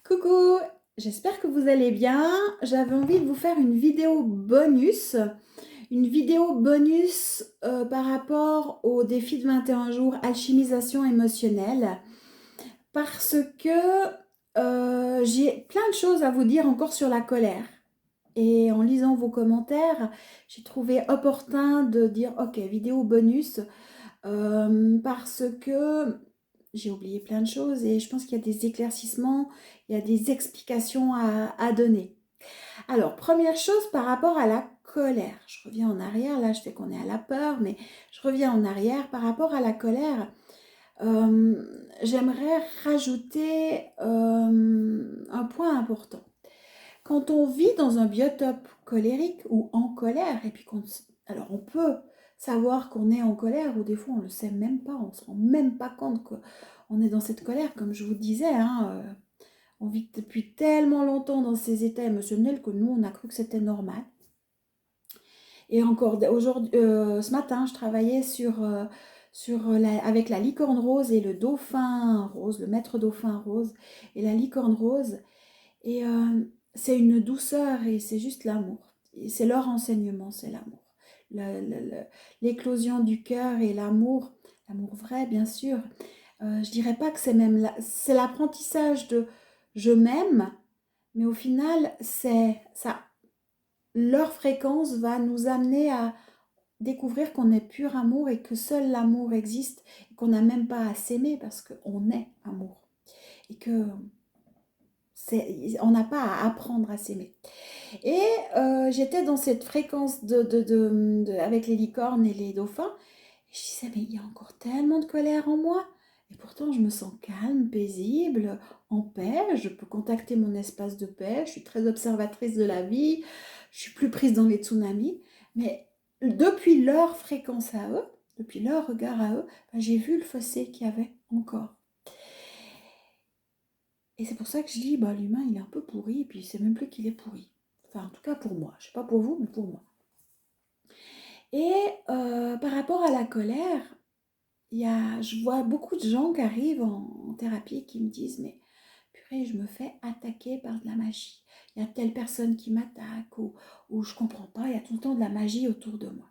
Coucou, j'espère que vous allez bien. J'avais envie de vous faire une vidéo bonus par rapport au défi de 21 jours alchimisation émotionnelle parce que j'ai plein de choses à vous dire encore sur la colère. Et en lisant vos commentaires, j'ai trouvé opportun de dire ok, vidéo bonus parce que j'ai oublié plein de choses et je pense qu'il y a des éclaircissements, il y a des explications à donner. Alors, première chose par rapport à la colère. Je reviens en arrière, là je sais qu'on est à la peur, mais je reviens en arrière par rapport à la colère. J'aimerais rajouter un point important. Quand on vit dans un biotope colérique ou en colère, et puis alors on peut savoir qu'on est en colère, ou des fois on ne le sait même pas, on ne se rend même pas compte qu'on est dans cette colère, comme je vous disais, on vit depuis tellement longtemps dans ces états émotionnels que nous on a cru que c'était normal. Et encore aujourd'hui, ce matin, je travaillais avec la licorne rose et le dauphin rose, le maître dauphin rose et la licorne rose. Et c'est une douceur et c'est juste l'amour. C'est leur enseignement, c'est l'amour. L'éclosion du cœur et l'amour vrai bien sûr. Je dirais pas que c'est l'apprentissage de je m'aime, mais au final, c'est ça. Leur fréquence va nous amener à découvrir qu'on est pur amour et que seul l'amour existe et qu'on n'a même pas à s'aimer parce qu'on est amour. Et que on n'a pas à apprendre à s'aimer. Et j'étais dans cette fréquence avec les licornes et les dauphins. Et je disais, mais il y a encore tellement de colère en moi. Et pourtant, je me sens calme, paisible, en paix. Je peux contacter mon espace de paix. Je suis très observatrice de la vie. Je suis plus prise dans les tsunamis. Mais depuis leur fréquence à eux, depuis leur regard à eux, ben, j'ai vu le fossé qu'il y avait encore. Et c'est pour ça que je dis, bah, l'humain, il est un peu pourri, et puis il sait même plus qu'il est pourri. Enfin, en tout cas pour moi. Je sais pas pour vous, mais pour moi. Et par rapport à la colère, je vois beaucoup de gens qui arrivent en thérapie qui me disent, mais purée, je me fais attaquer par de la magie. Il y a telle personne qui m'attaque, ou je comprends pas, il y a tout le temps de la magie autour de moi.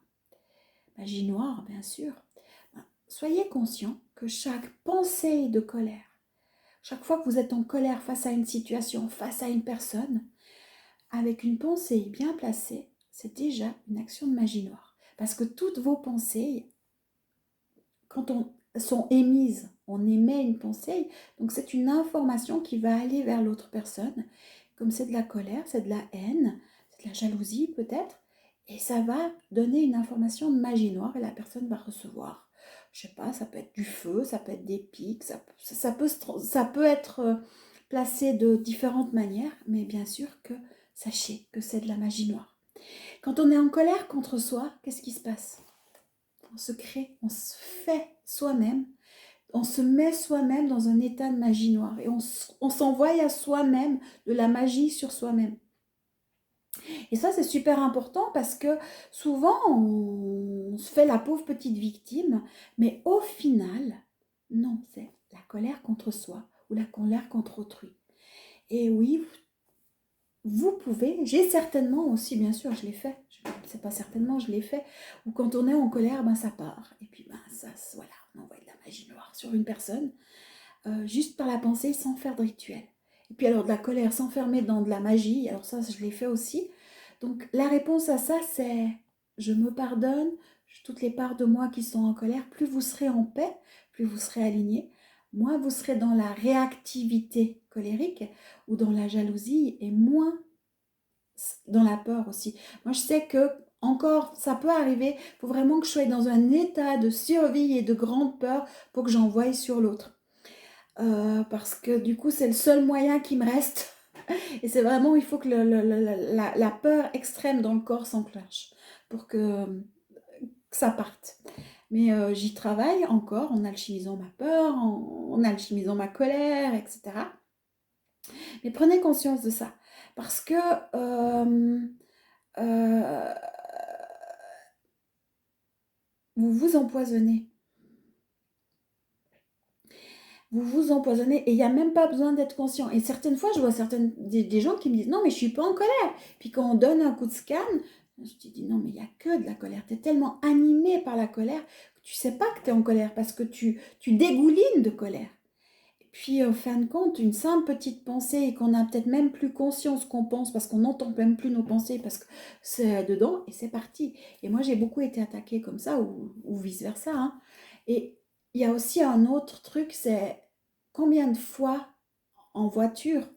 Magie noire, bien sûr. Ben, soyez conscients que chaque pensée de colère, chaque fois que vous êtes en colère face à une situation, face à une personne, avec une pensée bien placée, c'est déjà une action de magie noire. Parce que toutes vos pensées, quand on sont émises, on émet une pensée, donc c'est une information qui va aller vers l'autre personne. Comme c'est de la colère, c'est de la haine, c'est de la jalousie peut-être, et ça va donner une information de magie noire et la personne va recevoir. Je sais pas, ça peut être du feu, ça peut être des pics, ça peut être placé de différentes manières, mais bien sûr que sachez que c'est de la magie noire. Quand on est en colère contre soi, qu'est-ce qui se passe? On se crée, on se fait soi-même, on se met soi-même dans un état de magie noire et on s'envoie à soi-même de la magie sur soi-même. Et ça, c'est super important parce que souvent, on se fait la pauvre petite victime, mais au final, non, c'est la colère contre soi ou la colère contre autrui. Et oui, vous pouvez, j'ai certainement aussi, bien sûr, je l'ai fait, c'est pas certainement, je l'ai fait, ou quand on est en colère, ben ça part, et puis ben ça, voilà, on envoie de la magie noire sur une personne, juste par la pensée, sans faire de rituel. Et puis alors de la colère, s'enfermer dans de la magie, alors ça, je l'ai fait aussi. Donc la réponse à ça, c'est je me pardonne, toutes les parts de moi qui sont en colère, plus vous serez en paix, plus vous serez aligné, moins vous serez dans la réactivité colérique ou dans la jalousie et moins dans la peur aussi. Moi, je sais que encore, ça peut arriver, il faut vraiment que je sois dans un état de survie et de grande peur pour que j'envoie sur l'autre. Parce que du coup, c'est le seul moyen qui me reste. Et c'est vraiment, il faut que la peur extrême dans le corps s'enclenche pour que ça parte. Mais j'y travaille encore en alchimisant ma peur, en alchimisant ma colère, etc. Mais prenez conscience de ça. Parce que euh, vous vous empoisonnez. vous vous empoisonnez et il n'y a même pas besoin d'être conscient. Et certaines fois, je vois des gens qui me disent non, mais je ne suis pas en colère. Puis quand on donne un coup de scan, je te dis non, mais il n'y a que de la colère. Tu es tellement animé par la colère que tu ne sais pas que tu es en colère parce que tu dégoulines de colère. Et puis, en fin de compte, une simple petite pensée et qu'on n'a peut-être même plus conscience qu'on pense parce qu'on n'entend même plus nos pensées parce que c'est dedans et c'est parti. Et moi, j'ai beaucoup été attaquée comme ça ou vice-versa. Hein. Et il y a aussi un autre truc, c'est combien de fois en voiture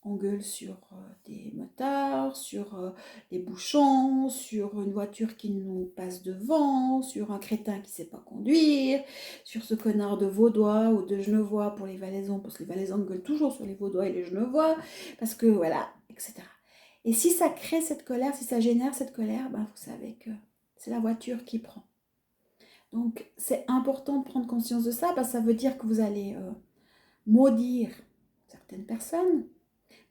on gueule sur des motards, sur les bouchons, sur une voiture qui nous passe devant, sur un crétin qui ne sait pas conduire, sur ce connard de Vaudois ou de Genevois pour les Valaisans, parce que les Valaisans gueulent toujours sur les Vaudois et les Genevois, parce que voilà, etc. Et si ça crée cette colère, si ça génère cette colère, ben vous savez que c'est la voiture qui prend. Donc c'est important de prendre conscience de ça, parce que ça veut dire que vous allez maudire certaines personnes,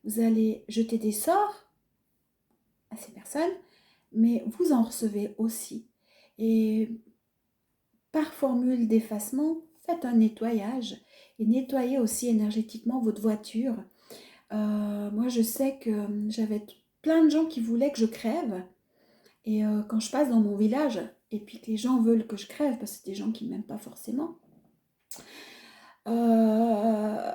vous allez jeter des sorts à ces personnes, mais vous en recevez aussi. Et par formule d'effacement, faites un nettoyage et nettoyez aussi énergétiquement votre voiture. Moi, je sais que j'avais plein de gens qui voulaient que je crève. Et quand je passe dans mon village, et puis que les gens veulent que je crève, parce que c'est des gens qui ne m'aiment pas forcément, euh,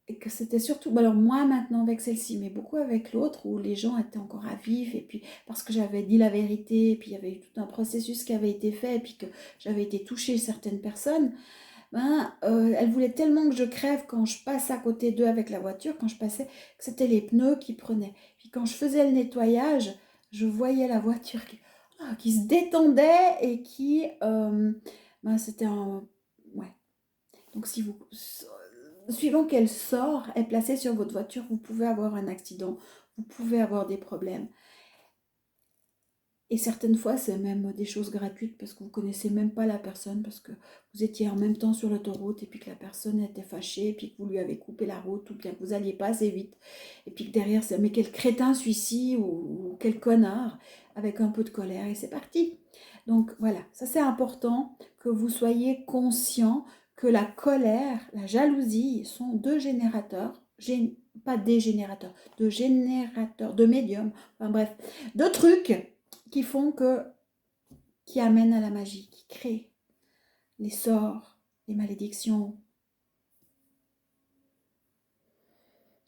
et que c'était surtout, alors moins maintenant avec celle-ci, mais beaucoup avec l'autre, où les gens étaient encore à vif, et puis parce que j'avais dit la vérité, et puis il y avait eu tout un processus qui avait été fait, et puis que j'avais été touchée certaines personnes, ben, elles voulaient tellement que je crève quand je passe à côté d'eux avec la voiture, quand je passais, que c'était les pneus qui prenaient. Puis quand je faisais le nettoyage, je voyais la voiture qui se détendait, et qui, ben, c'était un... Ouais. Donc si vous suivant quel sort est placé sur votre voiture, vous pouvez avoir un accident, vous pouvez avoir des problèmes. Et certaines fois, c'est même des choses gratuites parce que vous ne connaissez même pas la personne, parce que vous étiez en même temps sur l'autoroute et puis que la personne était fâchée et puis que vous lui avez coupé la route ou bien que vous n'alliez pas assez vite. Et puis que derrière, c'est mais quel crétin celui-ci ou quel connard, avec un peu de colère et c'est parti. Donc voilà, ça c'est important que vous soyez conscient que la colère, la jalousie sont deux générateurs, pas des générateurs, de médiums, enfin bref, deux trucs qui font que, qui amènent à la magie, qui créent les sorts, les malédictions.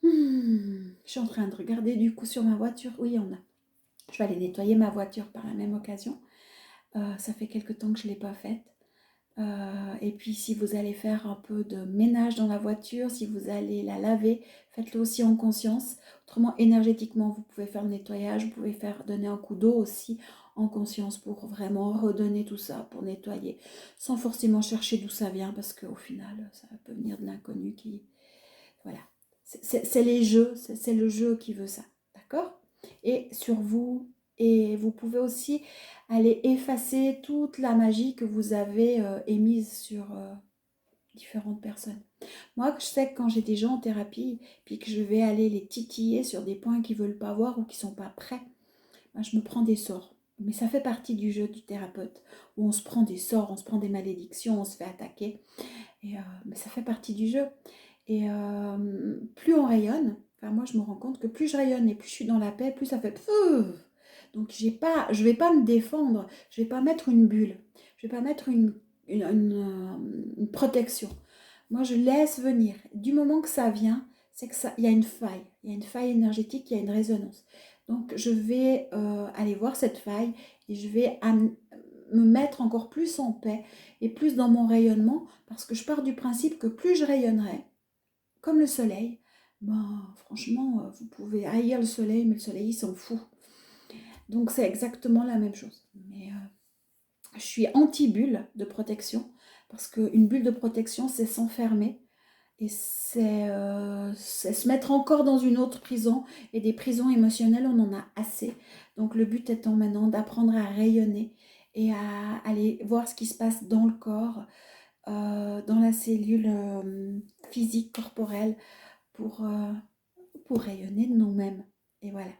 Je suis en train de regarder du coup sur ma voiture. Oui, je vais aller nettoyer ma voiture par la même occasion. Ça fait quelque temps que je ne l'ai pas faite. Et puis si vous allez faire un peu de ménage dans la voiture, si vous allez la laver, faites-le aussi en conscience. Autrement, énergétiquement, vous pouvez faire le nettoyage, vous pouvez donner un coup d'eau aussi en conscience pour vraiment redonner tout ça, pour nettoyer, sans forcément chercher d'où ça vient, parce qu'au final, ça peut venir de l'inconnu qui... Voilà. C'est les jeux, c'est le jeu qui veut ça, d'accord? Et sur vous, et vous pouvez aussi aller effacer toute la magie que vous avez émise sur différentes personnes. Moi, je sais que quand j'ai des gens en thérapie, puis que je vais aller les titiller sur des points qu'ils ne veulent pas voir ou qui ne sont pas prêts, ben, je me prends des sorts. Mais ça fait partie du jeu du thérapeute, où on se prend des sorts, on se prend des malédictions, on se fait attaquer. Mais ça fait partie du jeu. Et plus on rayonne, enfin moi je me rends compte que plus je rayonne et plus je suis dans la paix, plus ça fait pfff. Donc je vais pas me défendre, je vais pas mettre une bulle, je vais pas mettre une protection. Moi je laisse venir. Du moment que ça vient, c'est que ça, il y a une faille énergétique, il y a une résonance. Donc je vais aller voir cette faille et je vais me mettre encore plus en paix et plus dans mon rayonnement, parce que je pars du principe que plus je rayonnerai, comme le soleil, ben, franchement, vous pouvez haïr le soleil, mais le soleil, il s'en fout. Donc, c'est exactement la même chose. Mais je suis anti-bulle de protection, parce qu'une bulle de protection, c'est s'enfermer, et c'est se mettre encore dans une autre prison, et des prisons émotionnelles, on en a assez. Donc, le but étant maintenant d'apprendre à rayonner, et à aller voir ce qui se passe dans le corps, dans la cellule physique, corporelle, pour, euh, pour rayonner de nous-mêmes. Et voilà.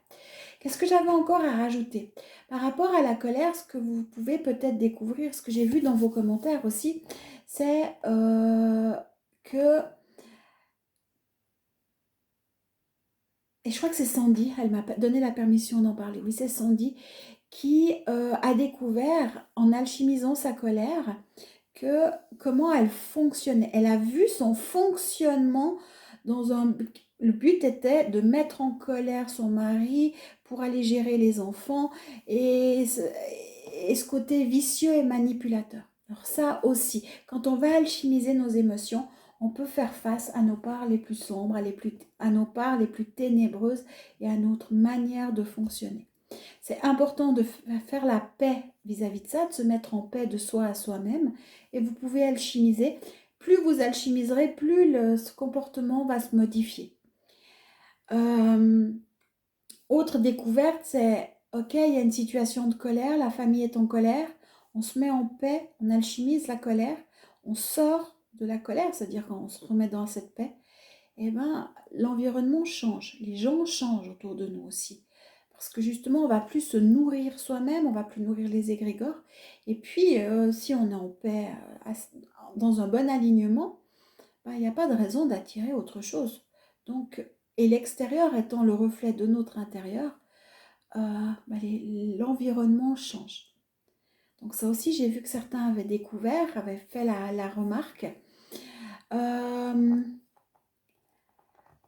Qu'est-ce que j'avais encore à rajouter? Par rapport à la colère, ce que vous pouvez peut-être découvrir, ce que j'ai vu dans vos commentaires aussi, c'est que... Et je crois que c'est Sandy, elle m'a donné la permission d'en parler. Oui, c'est Sandy qui a découvert, en alchimisant sa colère, que comment elle fonctionnait. Elle a vu son fonctionnement dans un... Le but était de mettre en colère son mari pour aller gérer les enfants et ce côté vicieux et manipulateur. Alors ça aussi, quand on va alchimiser nos émotions, on peut faire face à nos parts les plus sombres, à nos parts les plus ténébreuses et à notre manière de fonctionner. C'est important de faire la paix vis-à-vis de ça, de se mettre en paix de soi à soi-même. Et vous pouvez alchimiser. Plus vous alchimiserez, plus ce comportement va se modifier. Autre découverte, c'est, ok, il y a une situation de colère, la famille est en colère, on se met en paix, on alchimise la colère, on sort de la colère, c'est-à-dire qu'on se remet dans cette paix, et ben l'environnement change, les gens changent autour de nous aussi. Parce que justement, on va plus se nourrir soi-même, on va plus nourrir les égrégores. Et puis, si on est en paix, dans un bon alignement, ben, il n'y a pas de raison d'attirer autre chose. Donc, et l'extérieur étant le reflet de notre intérieur, l'environnement change. Donc ça aussi, j'ai vu que certains avaient découvert, avaient fait la remarque.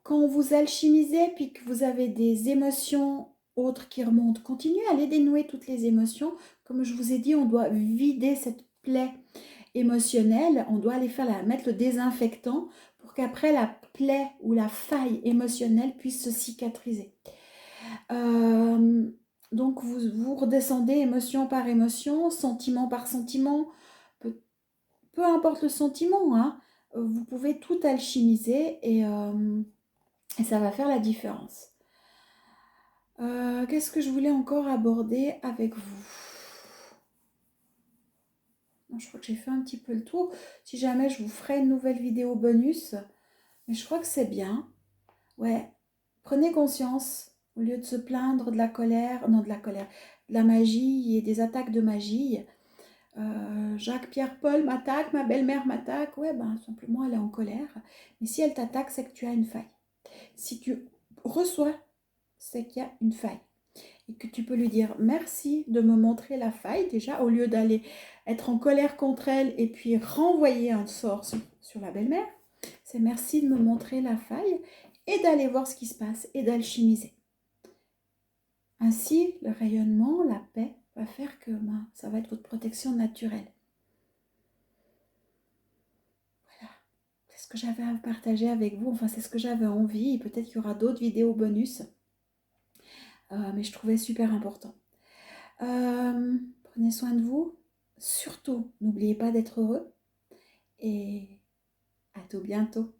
Quand vous alchimisez, puis que vous avez des émotions autres qui remontent, continuez à les dénouer toutes les émotions. Comme je vous ai dit, on doit vider cette plaie émotionnelle, on doit aller mettre le désinfectant pour qu'après la plaie ou la faille émotionnelle puisse se cicatriser. Donc vous redescendez émotion par émotion, sentiment par sentiment, peu importe le sentiment, hein, vous pouvez tout alchimiser et ça va faire la différence. Qu'est-ce que je voulais encore aborder avec vous? Je crois que j'ai fait un petit peu le tour. Si jamais je vous ferai une nouvelle vidéo bonus, mais je crois que c'est bien. Ouais, prenez conscience, au lieu de se plaindre de la colère, non de la magie et des attaques de magie. Jacques, Pierre, Paul m'attaque, ma belle-mère m'attaque. Ouais, ben simplement elle est en colère. Mais si elle t'attaque, c'est que tu as une faille. Si tu reçois, c'est qu'il y a une faille. Et que tu peux lui dire merci de me montrer la faille déjà, au lieu d'aller être en colère contre elle et puis renvoyer un sort sur la belle-mère. C'est merci de me montrer la faille et d'aller voir ce qui se passe et d'alchimiser. Ainsi, le rayonnement, la paix, va faire que ça va être votre protection naturelle. Voilà, c'est ce que j'avais à partager avec vous, enfin c'est ce que j'avais envie, peut-être qu'il y aura d'autres vidéos bonus, mais je trouvais super important. Prenez soin de vous, surtout n'oubliez pas d'être heureux et à tout bientôt.